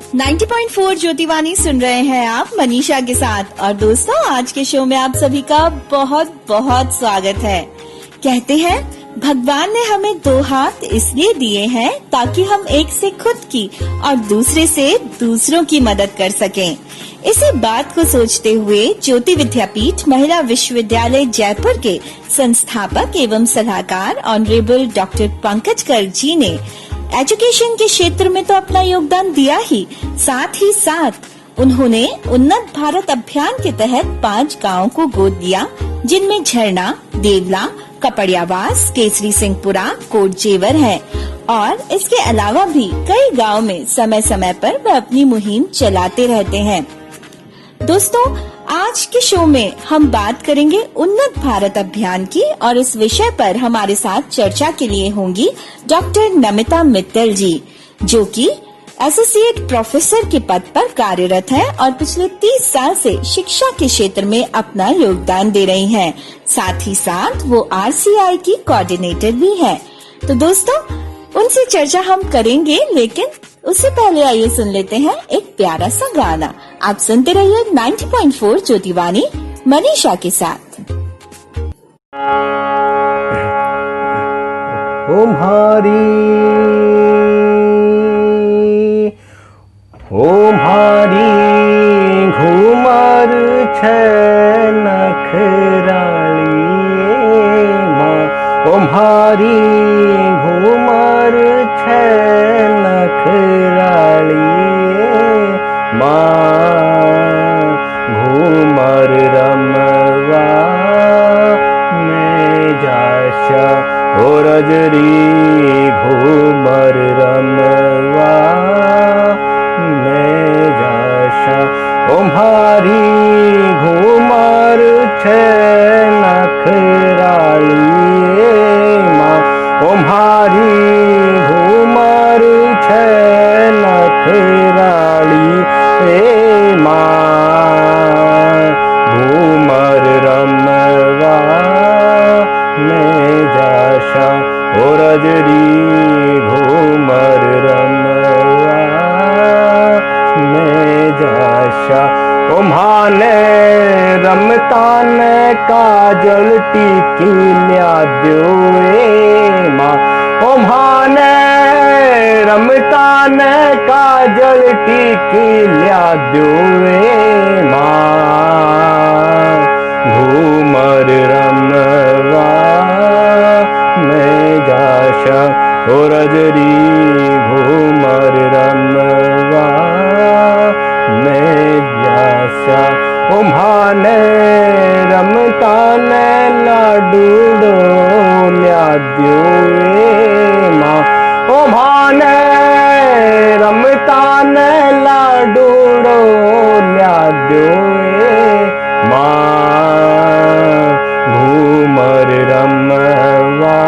90.4 ज्योतिवाणी सुन रहे हैं आप मनीषा के साथ। और दोस्तों, आज के शो में आप सभी का बहुत बहुत स्वागत है। कहते हैं भगवान ने हमें दो हाथ इसलिए दिए हैं ताकि हम एक से खुद की और दूसरे से दूसरों की मदद कर सकें। इसी बात को सोचते हुए ज्योति विद्यापीठ महिला विश्वविद्यालय जयपुर के संस्थापक एवं सलाहकार ऑनरेबल डॉक्टर पंकज गर्ग जी ने एजुकेशन के क्षेत्र में तो अपना योगदान दिया ही साथ उन्होंने उन्नत भारत अभियान के तहत 5 गांवों को गोद लिया, जिनमें झरना, देवला, कपड़ियावास, केसरी सिंहपुरा, कोटजेवर है। और इसके अलावा भी कई गांव में समय समय पर वह अपनी मुहिम चलाते रहते हैं। दोस्तों, आज के शो में हम बात करेंगे उन्नत भारत अभियान की, और इस विषय पर हमारे साथ चर्चा के लिए होंगी डॉक्टर नमिता मित्तल जी, जो कि एसोसिएट प्रोफेसर के पद पर कार्यरत हैं और पिछले 30 साल से शिक्षा के क्षेत्र में अपना योगदान दे रही हैं। साथ ही साथ वो आरसीआई की कोऑर्डिनेटर भी हैं। तो दोस्तों, उनसे चर्चा हम करेंगे, लेकिन उससे पहले आइए सुन लेते हैं एक प्यारा सा गाना। आप सुनते रहिए 90.4 ज्योतिवाणी मनीषा के साथ। ओम हरि घूमर छै नखराली माँ। ओम हरि घूमर छै नखराली माँ। घूमर रमवा में जाशा हो रजरी। घूमर रमवा में जाशा। ओम हरि घूमर छै नखराली माँ। ओम हरि घूमर छै नखराली माँ। घूमर रमवा में जाशा हो रजरी। घूमर रमवा में जाशा। ओम्हाने रमतान काजल टीकी ल्या द्यो माँ। ओम्हाने रमतान काजल टीकी ल्या द्यो माँ। घूमर रमवा में जाशा हो रजरी। घूमर रमवा में जाशा। ओम्हाने रमतान लाडूडो ल्या द्यो माँ। ओम्हाने रमतान लाडूडो ल्या द्यो माँ। घूमर रमवा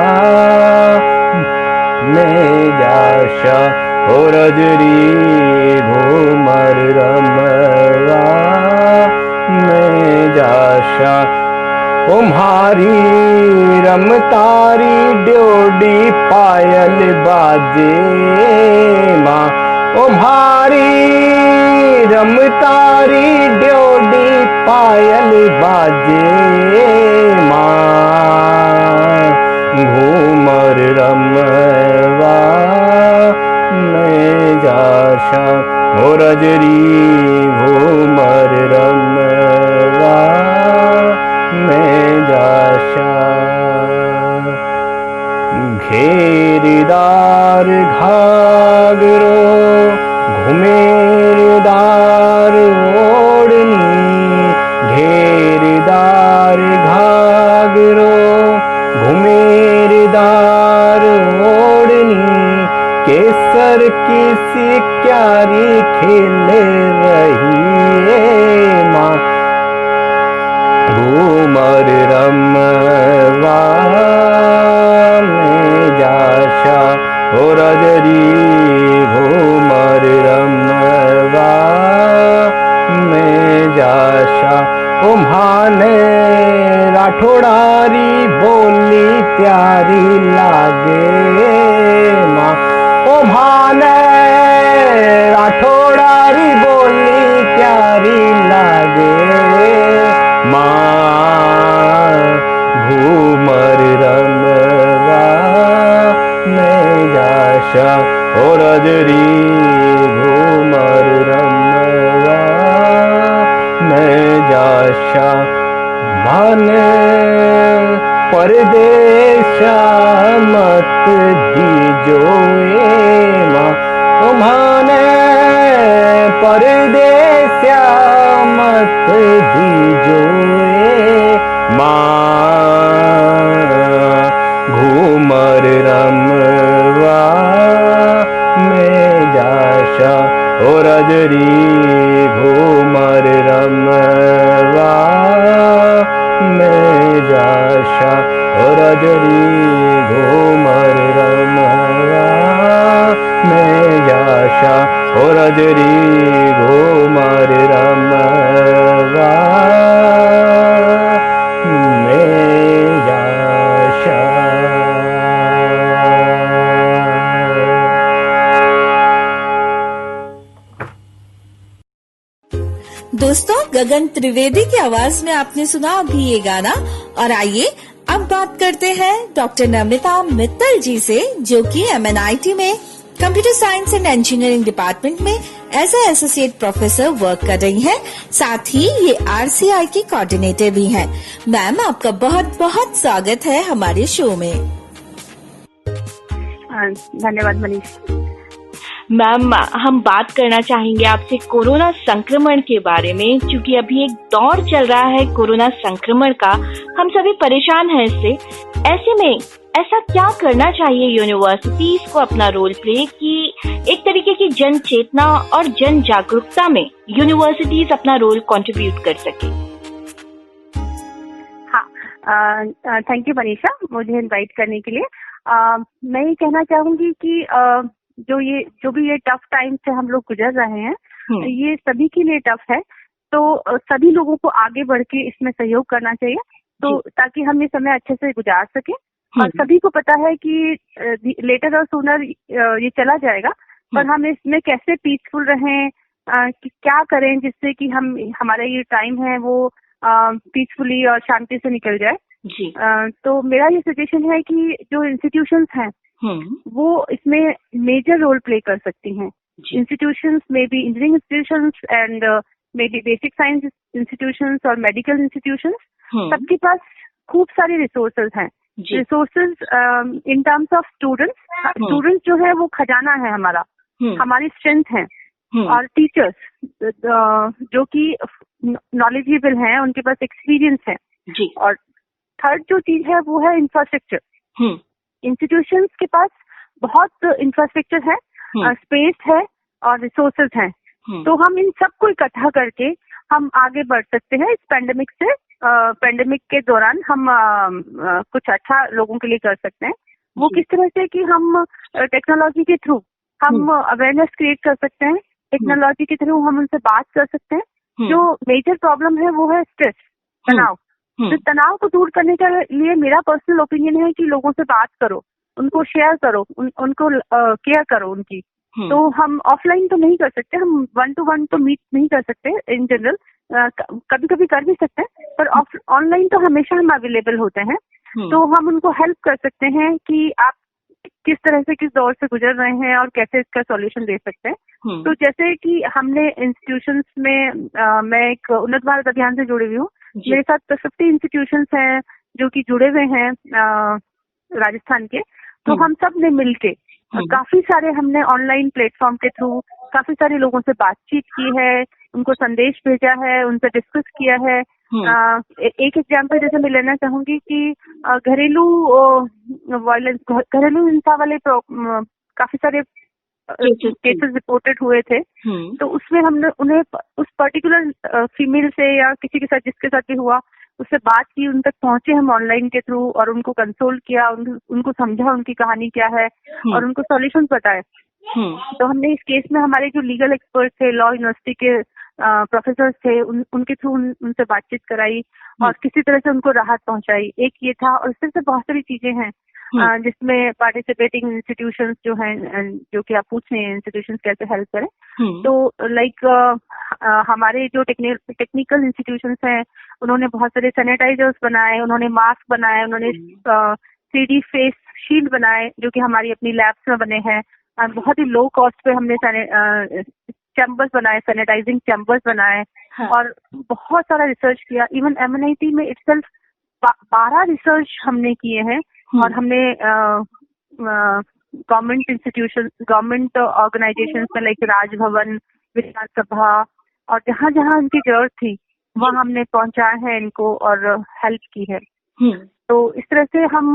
में जाशा हो रजरी। घूमर रमवा में जाशा। ओम्हारी रमतारी ड्योडी पायल बाजे माँ। ओम्हारी रमतारी ड्योडी पायल बाजे माँ। घूमर रमवा में जाशा हो रजरी। घूमर रमवा में जाशा। घेरदार घाघरो घुमेरदार ओढ़नी। घेरदार घाघरो घुमेरदार ओढ़नी। केसर की सिक्यारी खेल रही माँ। घूमर रमवा में जाशा हो रजरी। घूमर रमवा में जाशा। ओम्हाने राठौड़ारी बोली प्यारी लागे माँ। ओम्हाने राठौड़ा परदेसा मत दीजो ए माँ तुम्हाने परदेसा मत दीजो ए माँ घूमर रमवा में जाशा ओ रजरी घूमर रमवा में जाशा ओ रजरी घूमर रमवा में जाशा ओ रजरी घूमर रमवा में जाशा। दोस्तों, गगन त्रिवेदी की आवाज में आपने सुना अभी ये गाना। और आइए अब बात करते हैं डॉक्टर नम्रता मित्तल जी से, जो कि MNIT में computer science and engineering department में as a associate professor work कर रही हैं। साथ ही ये RCI की कोऑर्डिनेटर भी हैं। मैम, आपका बहुत बहुत स्वागत है हमारे शो में। धन्यवाद मनीष। मैम, हम बात करना चाहेंगे आपसे कोरोना संक्रमण के बारे में, क्योंकि अभी एक दौर चल रहा है कोरोना संक्रमण का। हम सभी परेशान हैं इससे। ऐसे में ऐसा क्या करना चाहिए यूनिवर्सिटीज को अपना रोल प्ले कि एक तरीके की जन चेतना और जन जागरूकता में यूनिवर्सिटीज अपना रोल कंट्रीब्यूट कर सके? हाँ, थैंक यू मनीषा, मुझे इनवाइट करने के लिए। मैं ये कहना चाहूंगी कि जो भी ये टफ टाइम से हम लोग गुजर रहे हैं, ये सभी के लिए टफ है। तो सभी लोगों को आगे बढ़ के इसमें सहयोग करना चाहिए, तो ताकि हम ये समय अच्छे से गुजार सके। और सभी को पता है कि लेटर और सूनर ये चला जाएगा, पर हम इसमें कैसे पीसफुल रहें, कि क्या करें जिससे कि हमारा ये टाइम है वो पीसफुली और शांति से निकल जाए। जी। तो मेरा ये सजेशन है कि जो इंस्टीट्यूशंस हैं वो इसमें मेजर रोल प्ले कर सकती हैं। इंस्टीट्यूशंस में भी engineering institutions and may be basic science institutions और मेडिकल इंस्टीट्यूशंस, सबके पास खूब सारे रिसोर्सेज हैं। Resources in terms of students जो है वो खजाना है हमारा, हमारी स्ट्रेंथ है। और टीचर्स जो कि नॉलेजेबल हैं, उनके पास एक्सपीरियंस है। और थर्ड जो चीज है वो है इंफ्रास्ट्रक्चर। इंस्टीट्यूशंस के पास बहुत इंफ्रास्ट्रक्चर है, स्पेस है और रिसोर्सेज हैं। तो हम इन सबको इकट्ठा करके हम आगे बढ़ सकते हैं इस पेंडेमिक से। पेंडेमिक के दौरान हम कुछ अच्छा लोगों के लिए कर सकते हैं। वो किस तरह से कि हम टेक्नोलॉजी के थ्रू हम अवेयरनेस क्रिएट कर सकते हैं, टेक्नोलॉजी के थ्रू हम उनसे बात कर सकते हैं। जो मेजर प्रॉब्लम है वो है स्ट्रेस, तनाव। तो तनाव को दूर करने के लिए मेरा पर्सनल ओपिनियन है कि लोगों से बात करो, उनको शेयर करो, उनको केयर करो उनकी। तो हम ऑफलाइन तो नहीं कर सकते, हम 1-to-1 तो मीट नहीं कर सकते इन जनरल, कभी कभी कर भी सकते हैं, पर ऑनलाइन तो हमेशा हम अवेलेबल होते हैं। तो हम उनको हेल्प कर सकते हैं कि आप किस तरह से किस दौर से गुजर रहे हैं और कैसे इसका सॉल्यूशन दे सकते हैं। तो जैसे कि हमने इंस्टीट्यूशंस में मैं एक उन्नत भारत अभियान से जुड़ी हुई हूँ। मेरे साथ 50 इंस्टीट्यूशंस हैं जो कि जुड़े हुए हैं राजस्थान के। तो हम सब ने मिलके काफी सारे हमने ऑनलाइन प्लेटफॉर्म के थ्रू काफी सारे लोगों से बातचीत की है, उनको संदेश भेजा है, उनसे डिस्कस किया है। एक एग्जाम्पल जैसे मैं लेना चाहूंगी कि घरेलू वायलेंस, घरेलू हिंसा वाले काफी सारे केसेस रिपोर्टेड हुए थे। तो उसमें हमने उन्हें उस पर्टिकुलर फीमेल से या किसी के साथ जिसके साथ भी हुआ उससे बात की, उन तक पहुंचे हम ऑनलाइन के थ्रू और उनको कंसोल किया, उनको समझा उनकी कहानी क्या है और उनको सॉल्यूशंस बताए। तो हमने इस केस में हमारे जो लीगल एक्सपर्ट थे, लॉ यूनिवर्सिटी के प्रोफेसर थे, उनके थ्रू उनसे बातचीत कराई और किसी तरह से उनको राहत पहुंचाई। एक ये था, और इस तरह से बहुत सारी चीजें हैं जिसमें पार्टिसिपेटिंग इंस्टीट्यूशंस जो हैं, जो कि आप पूछ रहे हैं इंस्टीट्यूशंस कैसे हेल्प करें। तो लाइक हमारे जो टेक्निकल इंस्टीट्यूशंस हैं, उन्होंने बहुत सारे सैनिटाइजर्स बनाए, उन्होंने मास्क बनाए, उन्होंने 3D फेस शील्ड बनाए जो कि हमारी अपनी लैब्स में बने हैं। बहुत ही लो कॉस्ट पे हमने चैम्बर्स बनाए, सैनिटाइजिंग चैम्बर्स बनाए और बहुत सारा रिसर्च किया। इवन MNIT में इटसेल्फ 12 रिसर्च हमने किए हैं और हमने गवर्नमेंट इंस्टीट्यूशन, गवर्नमेंट ऑर्गेनाइजेशन में लाइक राजभवन, विधानसभा और जहाँ जहाँ इनकी जरूरत थी वहाँ हमने पहुंचाया है इनको और हेल्प की है। तो इस तरह से हम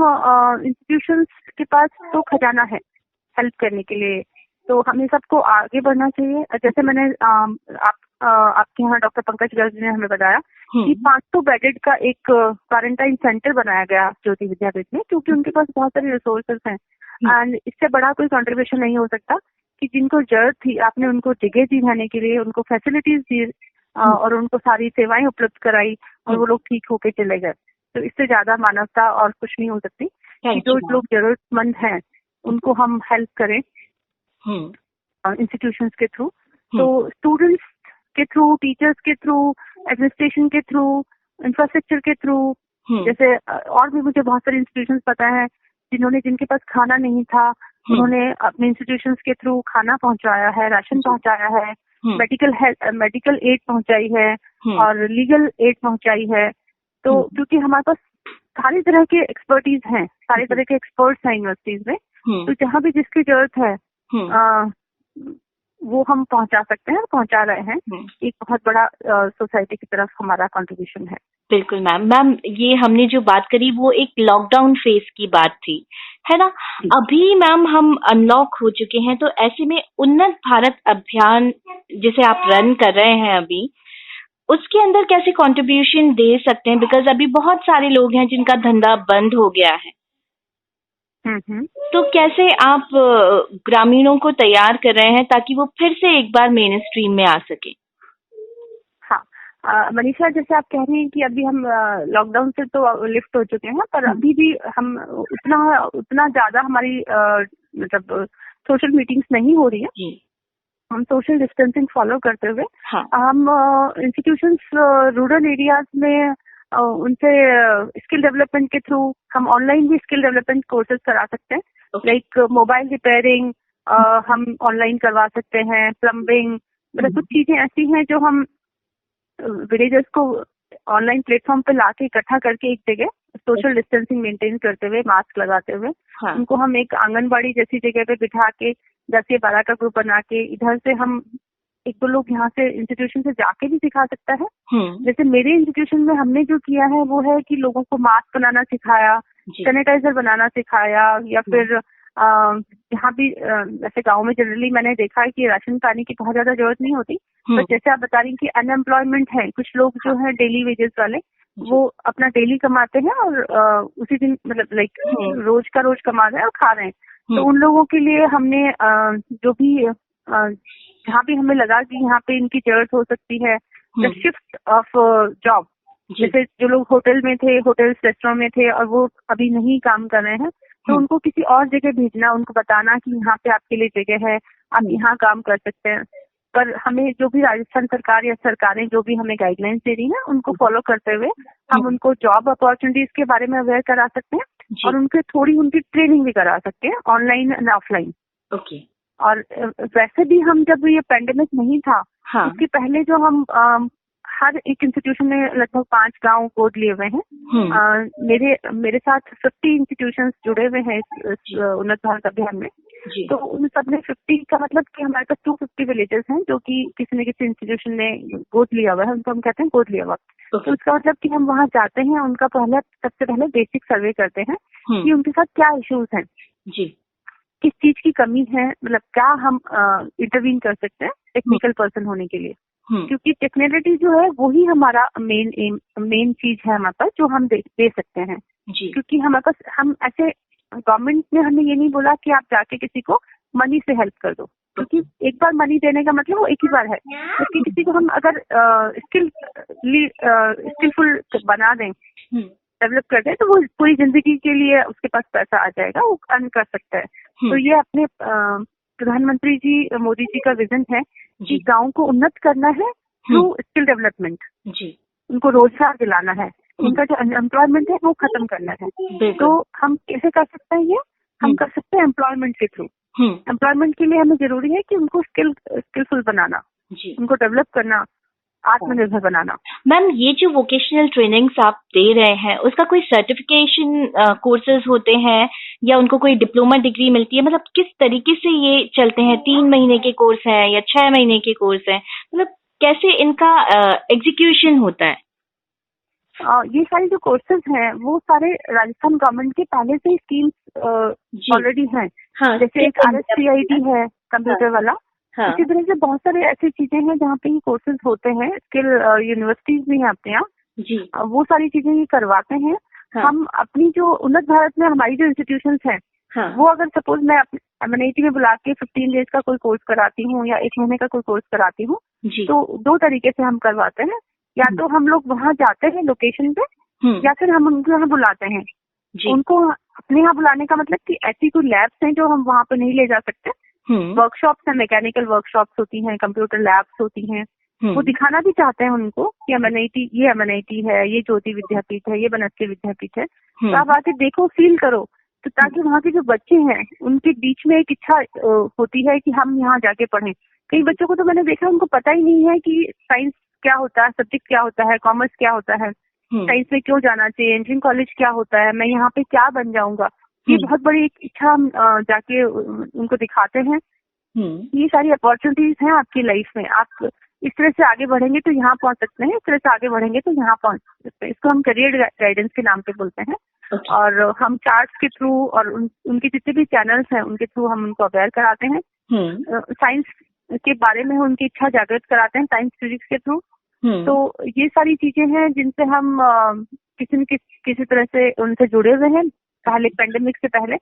इंस्टीट्यूशंस के पास तो खजाना है हेल्प करने के लिए, तो हमें सबको आगे बढ़ना चाहिए। जैसे मैंने आपके यहाँ डॉक्टर पंकज गर्ग ने हमें बताया कि 500 बेडेड का एक क्वारंटाइन सेंटर बनाया गया ज्योति विद्यापीठ में, क्योंकि उनके पास बहुत सारे रिसोर्सेज हैं एंड इससे बड़ा कोई कंट्रीब्यूशन नहीं हो सकता कि जिनको जरूरत थी आपने उनको जगह दी रहने के लिए, उनको फैसिलिटीज दी और उनको सारी सेवाएं उपलब्ध कराई और वो लोग ठीक होके चले गए। तो इससे ज्यादा मानवता और कुछ नहीं हो सकती कि जो लोग जरूरतमंद हैं उनको हम हेल्प करें इंस्टीट्यूशंस के थ्रू। तो स्टूडेंट्स के थ्रू, टीचर्स के थ्रू, एडमिनिस्ट्रेशन के थ्रू, इंफ्रास्ट्रक्चर के थ्रू, जैसे और भी मुझे बहुत सारे इंस्टीट्यूशंस पता है जिनके पास खाना नहीं था उन्होंने अपने इंस्टीट्यूशंस के थ्रू खाना पहुंचाया है, राशन पहुंचाया है, मेडिकल एड पहुंचाई है और लीगल एड पहुंचाई है। तो क्योंकि हमारे पास सारी तरह के एक्सपर्टीज हैं, सारे तरह के एक्सपर्ट्स हैं यूनिवर्सिटीज में, तो जहाँ भी जिसकी जरूरत है वो हम पहुंचा सकते हैं, पहुंचा रहे हैं। एक बहुत बड़ा सोसाइटी की तरफ हमारा कंट्रीब्यूशन है। बिल्कुल मैम, ये हमने जो बात करी वो एक लॉकडाउन फेज की बात थी, है ना। अभी मैम हम अनलॉक हो चुके हैं, तो ऐसे में उन्नत भारत अभियान जिसे आप रन कर रहे हैं अभी, उसके अंदर कैसे कंट्रीब्यूशन दे सकते हैं? बिकॉज अभी बहुत सारे लोग हैं जिनका धंधा बंद हो गया है, तो कैसे आप ग्रामीणों को तैयार कर रहे हैं ताकि वो फिर से एक बार मेन स्ट्रीम में आ सके? हाँ मनीषा, जैसे आप कह रही हैं कि अभी हम लॉकडाउन से तो लिफ्ट हो चुके हैं, पर अभी भी हम उतना ज्यादा हमारी मतलब सोशल मीटिंग्स नहीं हो रही है। हम सोशल डिस्टेंसिंग फॉलो करते हुए हम इंस्टीट्यूशंस रूरल एरियाज में उनसे स्किल डेवलपमेंट के थ्रू हम ऑनलाइन भी स्किल डेवलपमेंट कोर्सेज करा सकते हैं। लाइक मोबाइल रिपेयरिंग हम ऑनलाइन करवा सकते हैं, प्लम्बिंग, मतलब कुछ चीजें ऐसी हैं जो हम विलेजर्स को ऑनलाइन प्लेटफॉर्म पे लाके इकट्ठा करके एक जगह सोशल डिस्टेंसिंग मेंटेन करते हुए, मास्क लगाते हुए उनको हम एक आंगनबाड़ी जैसी जगह पे बिठा के 10 या 12 का ग्रुप बना के इधर से हम एक दो लोग यहाँ से इंस्टीट्यूशन से जाके भी सिखा सकता है। जैसे मेरे इंस्टीट्यूशन में हमने जो किया है वो है कि लोगों को मास्क बनाना सिखाया, सैनिटाइजर बनाना सिखाया, या फिर यहाँ भी ऐसे गाँव में जनरली मैंने देखा है कि राशन पानी की बहुत ज्यादा जरूरत नहीं होती, पर जैसे आप बता रही कि अनएम्प्लॉयमेंट है, कुछ लोग जो है डेली वेजेस वाले वो अपना डेली कमाते हैं और उसी दिन मतलब लाइक रोज का रोज कमा रहे हैं और खा रहे हैं। तो उन लोगों के लिए हमने जो भी जहाँ भी हमें लगा कि यहाँ पे इनकी जरूरत हो सकती है, द शिफ्ट ऑफ जॉब, जैसे जो लोग होटल में थे, होटल्स रेस्टोरेंट में थे और वो अभी नहीं काम कर रहे हैं, तो उनको किसी और जगह भेजना, उनको बताना कि यहाँ पे आपके लिए जगह है, आप यहाँ काम कर सकते हैं। पर हमें जो भी राजस्थान सरकार या सरकारें जो भी हमें गाइडलाइंस दे रही हैं उनको फॉलो करते हुए हम उनको जॉब अपॉर्चुनिटीज के बारे में अवेयर करा सकते हैं और उनकी ट्रेनिंग भी करा सकते हैं, ऑनलाइन एंड ऑफलाइन। और वैसे भी हम जब ये पेंडेमिक नहीं था उसके पहले जो हम हर एक इंस्टीट्यूशन में लगभग 5 गांव गोद लिए हुए हैं। मेरे साथ 50 इंस्टीट्यूशंस जुड़े हुए हैं इस उन्नत भारत अभियान में। तो उन सब ने 50 का मतलब कि हमारे पास 250 विलेजेस हैं जो कि किसी न किसी इंस्टीट्यूशन ने गोद लिया हुआ है, उनको हम कहते हैं गोद लिया हुआ। तो उसका मतलब कि हम वहाँ जाते हैं, उनका सबसे पहले बेसिक सर्वे करते हैं कि उनके साथ क्या इश्यूज हैं, किस चीज की कमी है, मतलब क्या हम इंटरवीन कर सकते हैं टेक्निकल पर्सन होने के लिए। क्योंकि टेक्नोलॉजी जो है वही हमारा मेन चीज है हमारे पास जो हम दे सकते हैं। क्योंकि हमारे पास हम ऐसे गवर्नमेंट ने हमें ये नहीं बोला कि आप जाके किसी को मनी से हेल्प कर दो, क्योंकि एक बार मनी देने का मतलब वो एक ही बार है। जबकि किसी को हम अगर स्किलफुल बना दें, डेवलप कर दें, तो वो पूरी जिंदगी के लिए उसके पास पैसा आ जाएगा, वो अर्न कर सकता है। तो ये अपने प्रधानमंत्री जी मोदी जी का विजन है कि गांव को उन्नत करना है थ्रू स्किल डेवलपमेंट, उनको रोजगार दिलाना है, उनका जो अनएम्प्लॉयमेंट है वो खत्म करना है। तो हम कैसे कर सकते हैं ये? हम कर सकते हैं एम्प्लॉयमेंट के थ्रू। एम्प्लॉयमेंट के लिए हमें जरूरी है कि उनको स्किलफुल बनाना, उनको डेवलप करना, आत्मनिर्भर बनाना। मैम, ये जो वोकेशनल ट्रेनिंग्स आप दे रहे हैं उसका कोई सर्टिफिकेशन कोर्सेज होते हैं या उनको कोई डिप्लोमा डिग्री मिलती है? मतलब किस तरीके से ये चलते हैं? 3 महीने के कोर्स हैं या 6 महीने के कोर्स हैं? मतलब कैसे इनका एग्जीक्यूशन होता है? ये सारे जो कोर्सेज हैं वो सारे राजस्थान गवर्नमेंट के पहले से स्कीम्स ऑलरेडी हैं। हाँ, जैसे एक RSCID है कंप्यूटर वाला। हाँ, इसी तरह से बहुत सारे ऐसी चीजें हैं जहाँ पे ये कोर्सेज होते हैं। स्किल यूनिवर्सिटीज भी हैं अपने यहाँ जी। वो सारी चीजें ये करवाते हैं। हाँ, हम अपनी जो उन्नत भारत में हमारी जो इंस्टीट्यूशंस हैं हाँ, वो अगर सपोज मैं MNIT में बुला के 15 डेज का कोई कोर्स कराती हूँ या 1 महीने का कोई कोर्स कराती हूँ जी, तो 2 तरीके से हम करवाते हैं। या तो हम लोग वहाँ जाते हैं लोकेशन पे या फिर हम उनको यहाँ बुलाते हैं। जी, उनको अपने यहाँ बुलाने का मतलब कि ऐसी कोई लैब्स हैं जो हम वहाँ पे नहीं ले जा सकते। वर्कशॉप्स हैं, मैकेनिकल वर्कशॉप्स होती हैं, कंप्यूटर लैब्स होती हैं। वो दिखाना भी चाहते हैं उनको कि MNIT है, ये ज्योति विद्यापीठ है, ये बनस्पति विद्यापीठ है। तो आप आके देखो, फील करो, तो ताकि वहाँ के जो बच्चे हैं उनके बीच में एक इच्छा होती है कि हम यहाँ जाके पढ़ें। कई बच्चों को तो मैंने देखा उनको पता ही नहीं है कि साइंस क्या होता है, सब्जेक्ट क्या होता है, कॉमर्स क्या होता है, साइंस में क्यों जाना चाहिए, इंजीनियरिंग कॉलेज क्या होता है, मैं यहाँ पे क्या बन जाऊंगा। ये बहुत बड़ी एक इच्छा हम जाके उनको दिखाते हैं। ये सारी अपॉर्चुनिटीज हैं आपकी लाइफ में। आप इस तरह से आगे बढ़ेंगे तो यहाँ पहुंच सकते हैं, इस तरह से आगे बढ़ेंगे तो यहाँ पहुंच सकते हैं। इसको हम करियर गाइडेंस के नाम पे बोलते हैं। और हम चार्ट्स के थ्रू और उनके जितने भी चैनल्स हैं उनके थ्रू हम उनको अवेयर कराते हैं। साइंस के बारे में उनकी इच्छा जागृत कराते हैं साइंस फिजिक्स के थ्रू। तो ये सारी चीजें हैं जिनसे हम किसी न किसी तरह से उनसे जुड़े हुए हैं पहले, पेंडेमिक से पहले।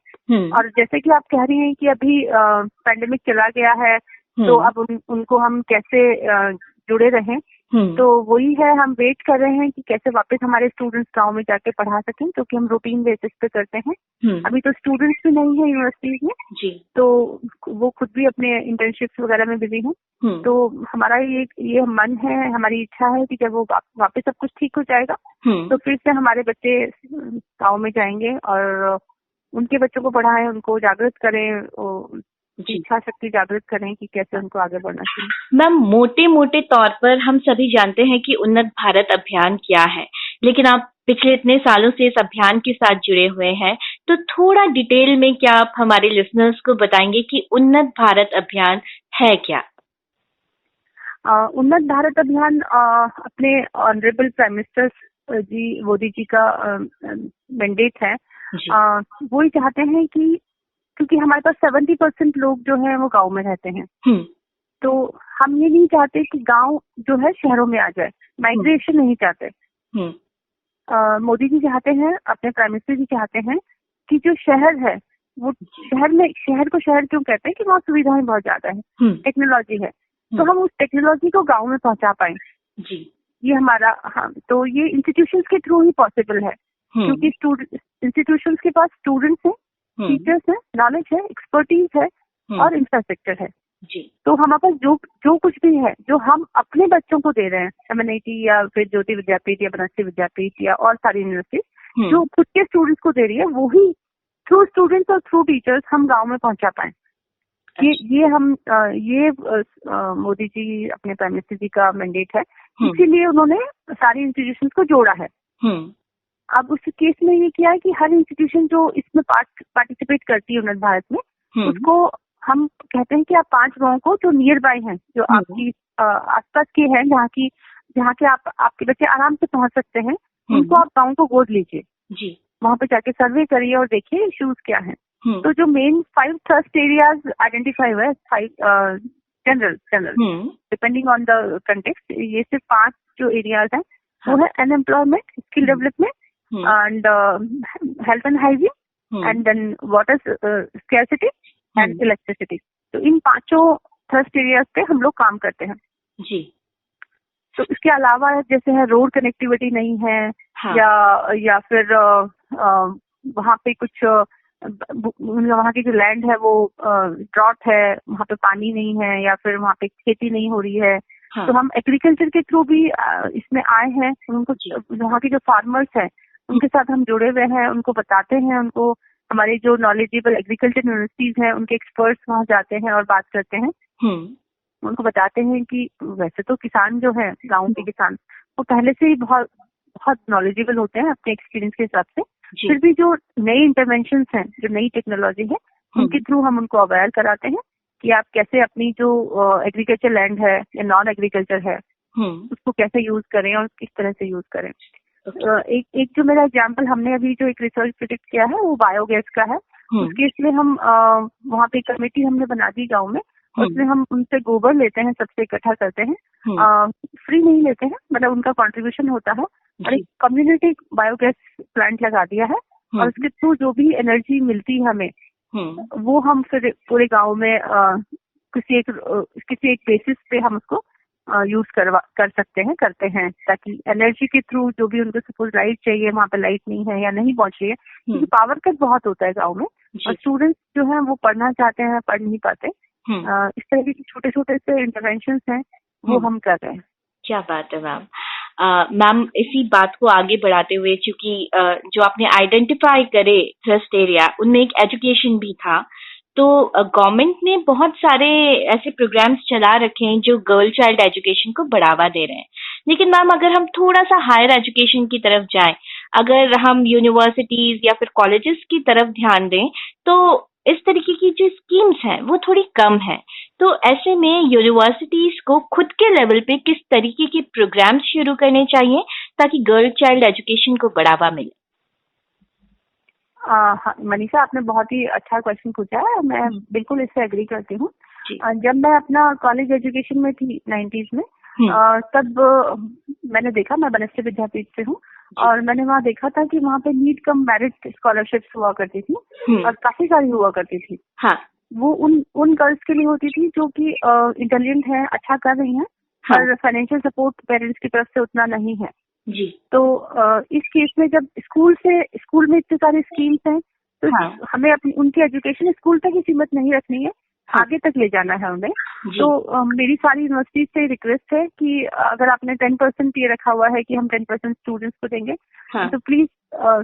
और जैसे कि आप कह रही हैं कि अभी पेंडेमिक चला गया है तो अब उनको हम कैसे जुड़े रहें, तो वही है, हम वेट कर रहे हैं कि कैसे वापस हमारे स्टूडेंट्स गांव में जाके पढ़ा सकें, क्योंकि हम रूटीन बेसिस पे करते हैं। अभी तो स्टूडेंट्स भी नहीं है यूनिवर्सिटीज में जी, तो वो खुद भी अपने इंटर्नशिप्स वगैरह में बिजी हैं। तो हमारा ये मन है, हमारी इच्छा है कि जब वो वापस सब कुछ ठीक हो जाएगा तो फिर से हमारे बच्चे गाँव में जाएंगे और उनके बच्चों को पढ़ाएं, उनको जागृत करें, इच्छा शक्ति जागृत करें कि कैसे उनको आगे बढ़ना चाहिए। मैम, मोटे मोटे तौर पर हम सभी जानते हैं कि उन्नत भारत अभियान क्या है, लेकिन आप पिछले इतने सालों से इस अभियान के साथ जुड़े हुए हैं, तो थोड़ा डिटेल में क्या आप हमारे लिसनर्स को बताएंगे कि उन्नत भारत अभियान है क्या? उन्नत भारत अभियान अपने ऑनरेबल प्राइम मिनिस्टर जी मोदी जी का मैंडेट है। वो ही चाहते हैं कि क्योंकि हमारे पास 70% लोग जो हैं वो गांव में रहते हैं, तो हम ये नहीं चाहते कि गांव जो है शहरों में आ जाए, माइग्रेशन नहीं चाहते। मोदी जी चाहते हैं, अपने प्राइम मिनिस्टर जी चाहते हैं कि जो शहर है वो शहर को शहर क्यों कहते हैं कि वहाँ सुविधाएं बहुत ज्यादा है, टेक्नोलॉजी है, तो हम उस टेक्नोलॉजी को गाँव में पहुँचा पाए जी। ये हमारा तो ये इंस्टीट्यूशंस के थ्रू ही पॉसिबल है, क्योंकि इंस्टीट्यूशंस के पास स्टूडेंट्स हैं, टीचर्स है, नॉलेज है, एक्सपर्टीज है और इंफ्रास्ट्रक्चर है जी। तो हमारे पास जो कुछ भी है जो हम अपने बच्चों को दे रहे हैं, MNIT या फिर ज्योति विद्यापीठ या बनस्पति विद्यापीठ या और सारी यूनिवर्सिटी जो खुद के स्टूडेंट्स को दे रही है, वो ही थ्रू स्टूडेंट्स और थ्रू टीचर्स हम गाँव में पहुंचा पाए। ये मोदी जी अपने प्राइम मिनिस्टर जी का मैंडेट है, इसीलिए उन्होंने सारी इंस्टीट्यूशंस को जोड़ा है। अब उस केस में ये किया है कि हर इंस्टीट्यूशन जो इसमें पार्टिसिपेट करती है उन्नत भारत में, उसको हम कहते हैं कि आप 5 गाँव को जो नियर बाय हैं, जो आपकी आसपास के हैं, जहाँ के आपके बच्चे आराम से पहुंच सकते हैं, उनको आप गाँव को गोद लीजिए जी। वहाँ पे जाके सर्वे करिए और देखिए इश्यूज क्या हैं। तो जो मेन 5 थ्रस्ट एरियाज आइडेंटिफाई हुए, 5 general depending on the context, ये सिर्फ 5 जो एरियाज हैं वो है unemployment, skill development and health and hygiene and then water scarcity and electricity। तो इन 5 थ्रस्ट एरियाज पे हम लोग काम करते हैं जी। तो इसके अलावा जैसे है रोड कनेक्टिविटी नहीं है, या फिर वहाँ पे कुछ वहाँ की जो लैंड है वो ड्रॉट है, वहाँ पे पानी नहीं है, या फिर वहाँ पे खेती नहीं हो रही है। तो हम एग्रीकल्चर के थ्रू भी इसमें आए हैं, उनको वहाँ के जो फार्मर्स हैं उनके साथ हम जुड़े हुए हैं, उनको बताते हैं, उनको हमारे जो नॉलेजेबल एग्रीकल्चर यूनिवर्सिटीज हैं उनके एक्सपर्ट्स वहाँ जाते हैं और बात करते हैं। उनको बताते हैं कि वैसे तो किसान जो है, गाँव के किसान, वो पहले से ही बहुत बहुत नॉलेजेबल होते हैं अपने एक्सपीरियंस के हिसाब से। फिर भी जो नई इंटरवेंशंस हैं, जो नई टेक्नोलॉजी है, उनके थ्रू हम उनको अवेयर कराते हैं कि आप कैसे अपनी जो एग्रीकल्चर लैंड है या नॉन एग्रीकल्चर है, उसको कैसे यूज करें और किस तरह से यूज करें। एक जो मेरा एग्जांपल, हमने अभी जो एक रिसर्च प्रोजेक्ट किया है वो बायोगैस का है। उस केस में हम वहाँ पे कमेटी हमने बना दी गाँव में, उसमें हम उनसे गोबर लेते हैं, सबसे इकट्ठा करते हैं, फ्री नहीं लेते हैं, मतलब उनका कंट्रीब्यूशन होता है, और एक कम्युनिटी बायोगैस प्लांट लगा दिया है, और उसके थ्रू जो भी एनर्जी मिलती है हमें, वो हम फिर पूरे गांव में किसी एक बेसिस पे हम उसको यूज कर करते हैं, ताकि एनर्जी के थ्रू जो भी उनको सपोज लाइट चाहिए, वहाँ पे लाइट नहीं है या नहीं पहुंच रही है, क्योंकि पावर कट बहुत होता है गाँव में, और स्टूडेंट्स जो है वो पढ़ना चाहते हैं, पढ़ नहीं पाते। इस तरह के छोटे छोटे से इंटरवेंशंस हैं, वो हम कर रहे हैं। क्या बात है मैम। मैम, इसी बात को आगे बढ़ाते हुए, चूंकि जो आपने आइडेंटिफाई करे थ्रस्ट एरिया, उनमें एक एजुकेशन भी था, तो गवर्नमेंट ने बहुत सारे ऐसे प्रोग्राम्स चला रखे हैं जो गर्ल चाइल्ड एजुकेशन को बढ़ावा दे रहे हैं। लेकिन मैम, अगर हम थोड़ा सा हायर एजुकेशन की तरफ जाएं, अगर हम यूनिवर्सिटीज या फिर कॉलेजेस की तरफ ध्यान दें, तो इस तरीके की जो स्कीम्स हैं वो थोड़ी कम है। तो ऐसे में यूनिवर्सिटीज को खुद के लेवल पे किस तरीके के प्रोग्राम्स शुरू करने चाहिए ताकि गर्ल चाइल्ड एजुकेशन को बढ़ावा मिले? हाँ, मनीषा, आपने बहुत ही अच्छा क्वेश्चन पूछा है, मैं बिल्कुल इससे एग्री करती हूँ। जब मैं अपना कॉलेज एजुकेशन में थी 90s में, तब मैंने देखा, मैं बनस्थली विद्यापीठ से हूँ, और मैंने वहाँ देखा था कि वहाँ पे नीट कम मेरिट स्कॉलरशिप्स हुआ करती थी, और काफी सारी हुआ करती थी। हाँ। वो उन गर्ल्स के लिए होती थी जो कि इंटेलिजेंट हैं, अच्छा कर रही हैं, और फाइनेंशियल सपोर्ट पेरेंट्स की तरफ से उतना नहीं है जी। तो इस केस में जब स्कूल में इतने सारे स्कीम्स हैं, तो हमें अपनी उनकी एजुकेशन स्कूल तक ही सीमित नहीं रखनी है, आगे तक ले जाना है हमें। तो मेरी सारी यूनिवर्सिटी से रिक्वेस्ट है कि अगर आपने 10% ये रखा हुआ है कि हम 10% स्टूडेंट्स को देंगे, तो प्लीज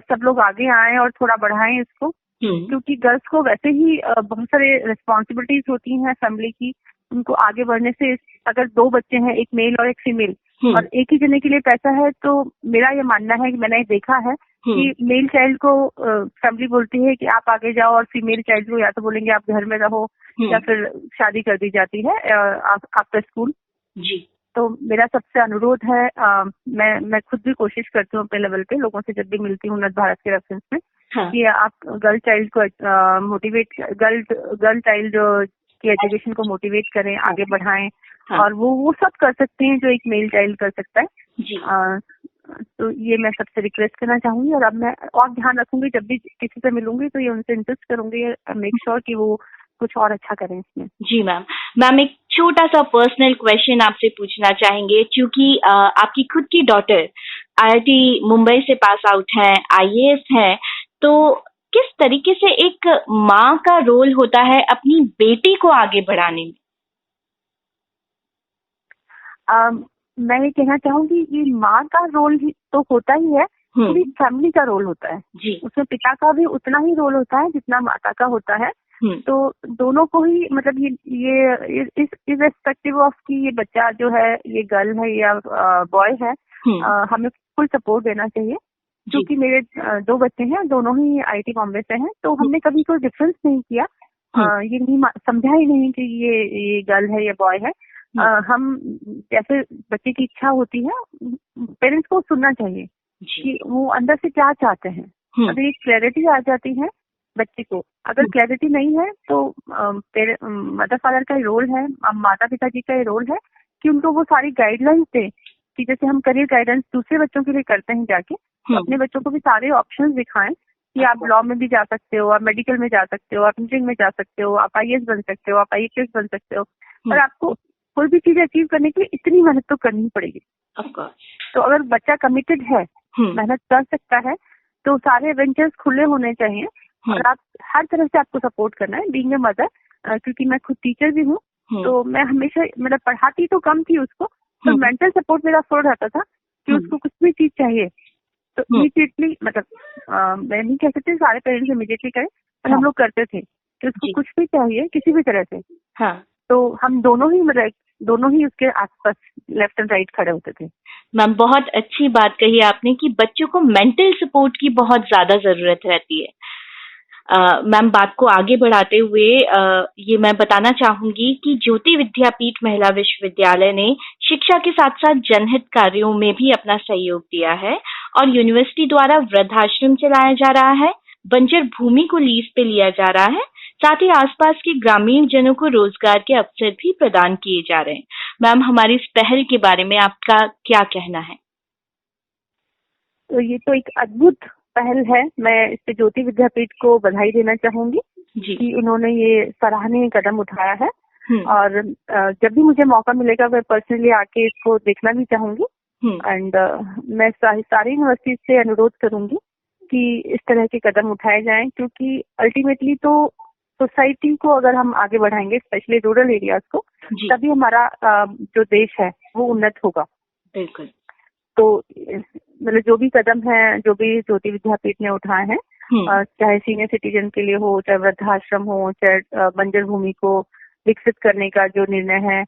सब लोग आगे आएं और थोड़ा बढ़ाएं इसको, क्योंकि गर्ल्स को वैसे ही बहुत सारे रिस्पॉन्सिबिलिटीज होती हैं फैमिली की। उनको आगे बढ़ने से, अगर 2 बच्चे हैं, एक मेल और एक फीमेल, और एक ही जने के लिए पैसा है, तो मेरा ये मानना है कि मैंने देखा है कि मेल चाइल्ड को फैमिली बोलती है कि आप आगे जाओ, और फीमेल चाइल्ड को या तो बोलेंगे आप घर में रहो, या फिर शादी कर दी जाती है आफ्टर स्कूल जी। तो मेरा सबसे अनुरोध है, मैं खुद भी कोशिश करती हूँ अपने लेवल पे, लोगों से जब भी मिलती हूँ उन्नत भारत के रेफरेंस में, कि आप गर्ल चाइल्ड को मोटिवेट, गर्ल चाइल्ड की एजुकेशन को मोटिवेट करें, आगे बढ़ाएं, और वो सब कर सकते हैं जो एक मेल चाइल्ड कर सकता है जी। तो ये मैं सबसे रिक्वेस्ट करना चाहूंगी, और अब मैं और ध्यान रखूंगी, जब भी किसी से मिलूंगी तो ये उनसे इंसिस्ट करूंगी, मेक श्योर कि वो कुछ और अच्छा करें इसमें। जी मैम, एक छोटा सा पर्सनल क्वेश्चन आपसे पूछना चाहेंगे, क्योंकि आपकी खुद की डॉटर IIT मुंबई से पास आउट है, IAS है, तो किस तरीके से एक माँ का रोल होता है अपनी बेटी को आगे बढ़ाने में? मैं ये कहना चाहूंगी कि माँ का रोल तो होता ही है, पूरी फैमिली का रोल होता है जी। उसमें पिता का भी उतना ही रोल होता है जितना माता का होता है। तो दोनों को ही, मतलब ये इर्रेस्पेक्टिव ऑफ कि ये बच्चा जो है, ये गर्ल है या बॉय है, हमें फुल सपोर्ट देना चाहिए। क्योंकि मेरे 2 बच्चे हैं, दोनों ही IIT बॉम्बे से हैं, तो हमने कभी कोई डिफरेंस नहीं किया, ये नहीं समझा ही नहीं कि ये गर्ल है या बॉय है। हम जैसे बच्चे की इच्छा होती है, पेरेंट्स को सुनना चाहिए कि वो अंदर से क्या चाहते हैं। अगर एक क्लैरिटी आ जाती है बच्चे को, अगर क्लैरिटी नहीं है तो मदर फादर का ही रोल है, माता पिता जी का ही रोल है कि उनको वो सारी गाइडलाइंस दे, कि जैसे हम करियर गाइडेंस दूसरे बच्चों के लिए करते हैं जाके, तो अपने बच्चों को भी सारे ऑप्शंस दिखाएं कि आप लॉ में भी जा सकते हो, आप मेडिकल में जा सकते हो, आप इंजीनियरिंग में जा सकते हो, आप IAS बन सकते हो, आप IAS बन सकते हो, और आपको कोई भी चीज अचीव करने के लिए इतनी मेहनत तो करनी पड़ेगी। तो अगर बच्चा कमिटेड है, मेहनत कर सकता है, तो सारे एवेंचर्स खुले होने चाहिए, और आप हर तरह से आपको सपोर्ट करना है बीइंग अ मदर। क्योंकि मैं खुद टीचर भी हूँ, तो मैं हमेशा, मतलब पढ़ाती तो कम थी उसको, तो मेंटल सपोर्ट मेरा फुल रहता था कि उसको कुछ भी चीज चाहिए तो इमीडिएटली, मतलब मैं नहीं कह सकती सारे पेरेंट्स इमीडिएटली करें, पर हम लोग करते थे कि उसको कुछ भी चाहिए किसी भी तरह से, तो हम दोनों ही, मतलब दोनों ही उसके आसपास लेफ्ट एंड राइट खड़े होते थे। मैम बहुत अच्छी बात कही आपने कि बच्चों को मेंटल सपोर्ट की बहुत ज्यादा जरूरत रहती है। मैम बात को आगे बढ़ाते हुए ये मैं बताना चाहूंगी कि ज्योति विद्यापीठ महिला विश्वविद्यालय ने शिक्षा के साथ साथ जनहित कार्यों में भी अपना सहयोग दिया है और यूनिवर्सिटी द्वारा वृद्धाश्रम चलाया जा रहा है, बंजर भूमि को लीज पे लिया जा रहा है, साथ ही आसपास के ग्रामीण जनों को रोजगार के अवसर भी प्रदान किए जा रहे हैं। मैम हमारी इस पहल के बारे में आपका क्या कहना है? तो ये तो एक अद्भुत पहल है। मैं इस पे ज्योति विद्यापीठ को बधाई देना चाहूंगी कि उन्होंने ये सराहनीय कदम उठाया है। और जब भी मुझे मौका मिलेगा मैं पर्सनली आके इसको देखना भी चाहूंगी। एंड मैं सारी यूनिवर्सिटी से अनुरोध करूंगी कि इस तरह के कदम उठाए जाएं, क्योंकि अल्टीमेटली तो सोसाइटी को अगर हम आगे बढ़ाएंगे, स्पेशली रूरल एरियाज को, तभी हमारा जो देश है वो उन्नत होगा। बिल्कुल। तो मतलब जो भी कदम है, जो भी ज्योति विद्यापीठ ने उठाए हैं, चाहे सीनियर सिटीजन के लिए हो, चाहे वृद्धाश्रम हो, चाहे बंजर भूमि को विकसित करने का जो निर्णय है,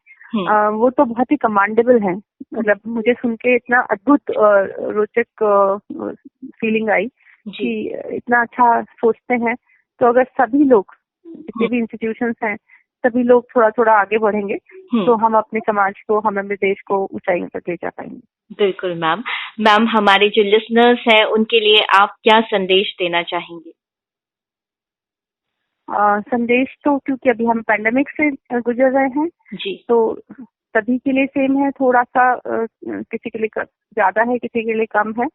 वो तो बहुत ही कमांडेबल है। मतलब मुझे सुन के इतना अद्भुत रोचक फीलिंग आई कि इतना अच्छा सोचते हैं। तो अगर सभी लोग, जितने भी इंस्टीट्यूशंस हैं, सभी लोग थोड़ा थोड़ा आगे बढ़ेंगे तो हम अपने समाज को, हम अपने देश को ऊंचाइयों तक ले जा पाएंगे। बिल्कुल मैम। मैम हमारे जो लिसनर्स हैं उनके लिए आप क्या संदेश देना चाहेंगे? संदेश तो क्योंकि अभी हम पैंडेमिक से गुजर रहे हैं जी, तो सभी के लिए सेम है। थोड़ा सा किसी के लिए ज्यादा है, किसी के लिए कम है।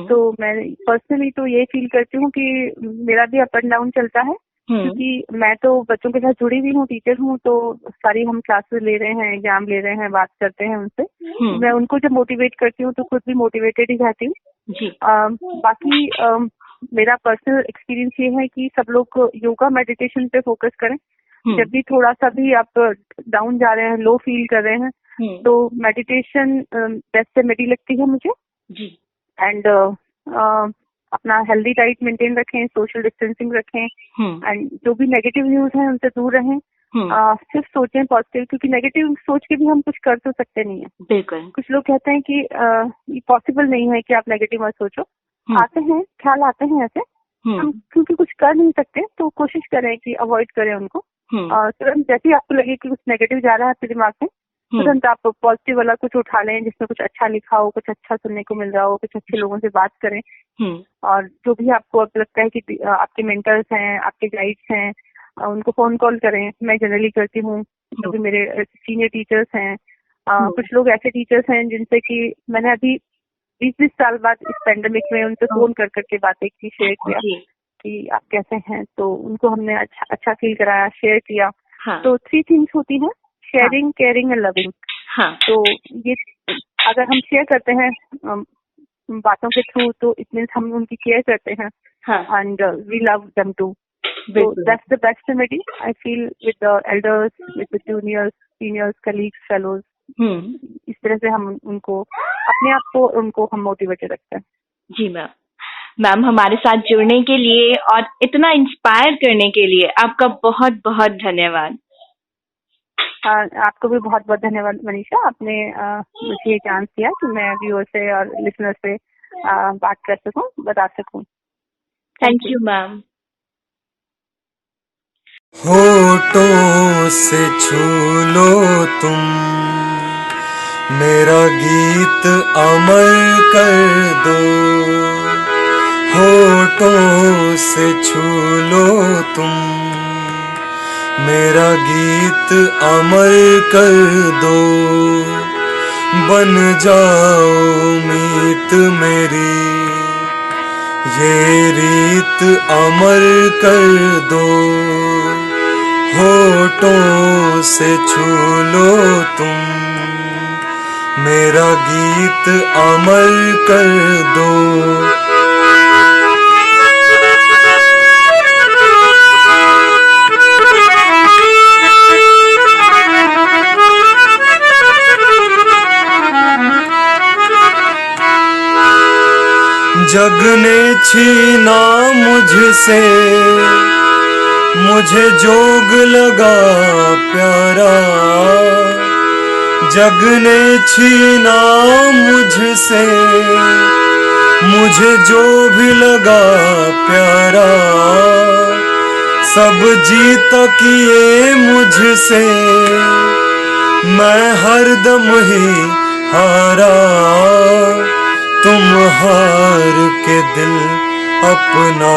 तो मैं पर्सनली तो ये फील करती हूँ कि मेरा भी अप एंड डाउन चलता है, क्योंकि मैं तो बच्चों के साथ जुड़ी हुई हूँ, टीचर हूँ, तो सारी हम क्लासेस ले रहे हैं, एग्जाम ले रहे हैं, बात करते हैं उनसे। मैं उनको जब मोटिवेट करती हूँ तो खुद भी मोटिवेटेड ही रहती हूँ। बाकी मेरा पर्सनल एक्सपीरियंस ये है कि सब लोग योगा मेडिटेशन पे फोकस करें। जब भी थोड़ा सा भी आप डाउन जा रहे हैं, लो फील कर रहे हैं, तो मेडिटेशन बेस्ट रेमेडी लगती है मुझे। एंड अपना हेल्दी डाइट मेंटेन रखें, सोशल डिस्टेंसिंग रखें, एंड जो भी नेगेटिव न्यूज है उनसे दूर रहें। सिर्फ सोचें पॉजिटिव, क्योंकि नेगेटिव सोच के भी हम कुछ कर तो सकते नहीं है। बिल्कुल। कुछ लोग कहते हैं कि ये पॉसिबल नहीं है कि आप नेगेटिव मत सोचो। आते हैं, ख्याल आते हैं ऐसे, हम क्योंकि कुछ कर नहीं सकते तो कोशिश करें कि अवॉइड करें उनको। तुरंत जैसे ही आपको लगे कि कुछ नेगेटिव जा रहा है आपके दिमाग में, तुरंत आप पॉजिटिव वाला कुछ उठा लें, जिसमें कुछ अच्छा लिखा हो, कुछ अच्छा सुनने को मिल रहा हो, कुछ अच्छे लोगों से बात करें। और जो भी आपको अब लगता है कि आपके मेंटर्स हैं, आपके गाइड्स हैं, उनको फोन कॉल करें। मैं जनरली करती हूँ। जो भी मेरे सीनियर टीचर्स हैं, कुछ लोग ऐसे टीचर्स हैं जिनसे कि मैंने अभी 20-20 साल बाद इस पैंडेमिक में उनसे फोन कर करके बातें की, शेयर किया कि आप कैसे हैं, तो उनको हमने अच्छा फील कराया, शेयर किया। तो 3 थिंग्स होती हैं, शेयरिंग, केयरिंग एंड लविंग। तो ये अगर हम शेयर करते हैं बातों के थ्रू, तो इट मीन्स हम उनकी केयर करते हैं, and we love them too. So that's the best remedy I feel with the elders, with the juniors, seniors, colleagues, fellows. इस तरह से हम उनको, अपने आप को, उनको हम मोटिवेटेड रखते हैं। जी मैम। मैम हमारे साथ जुड़ने के लिए और इतना इंस्पायर करने के लिए आपका बहुत बहुत धन्यवाद। आपको भी बहुत बहुत धन्यवाद मनीषा। आपने मुझे ये चांस दिया कि मैं व्यूअर से और लिसनर से बात कर सकूं, बता सकूं। Thank you ma'am. होठों से छू लो तुम मेरा गीत अमर कर दो, होठों से छू लो तुम मेरा गीत अमर कर दो, बन जाओ मीत मेरी ये रीत अमर कर दो, होठों से छू लो तुम मेरा गीत अमर कर दो। जग ने छीना मुझसे मुझे जोग लगा प्यारा, जग ने छीना मुझसे मुझे जो भी लगा प्यारा, सब जीत किए मुझसे मैं हरदम ही हारा। तुम हार के दिल अपना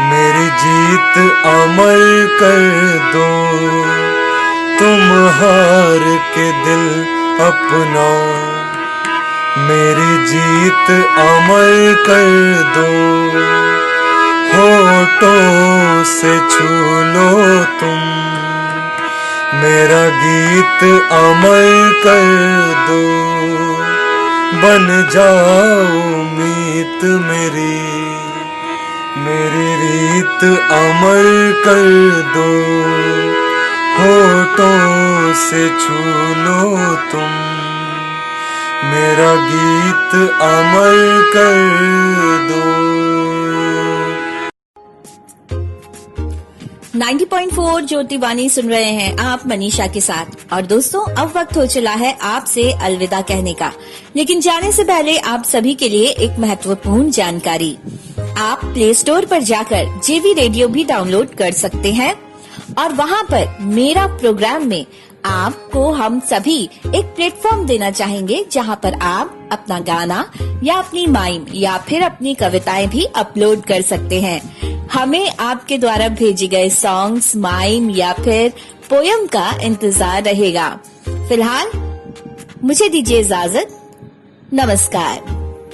मेरी जीत अमर कर दो। तुम हार के दिल अपना मेरी जीत अमर कर दो। होठों से छू लो तुम मेरा गीत अमर कर दो। बन जाओ मीत मेरी रीत अमर कर दो। होठों से छू लो तुम मेरा गीत अमर कर दो। 90.4 ज्योतिवाणी सुन रहे हैं आप मनीषा के साथ। और दोस्तों, अब वक्त हो चला है आपसे अलविदा कहने का। लेकिन जाने से पहले आप सभी के लिए एक महत्वपूर्ण जानकारी। आप प्ले स्टोर पर जाकर जेवी रेडियो भी डाउनलोड कर सकते हैं और वहां पर मेरा प्रोग्राम में आपको हम सभी एक प्लेटफॉर्म देना चाहेंगे जहां पर आप अपना गाना या अपनी माइम या फिर अपनी कविताएं भी अपलोड कर सकते हैं। हमें आपके द्वारा भेजे गए सॉन्ग्स, माइम या फिर पोयम का इंतजार रहेगा। फिलहाल मुझे दीजिए इजाजत। नमस्कार।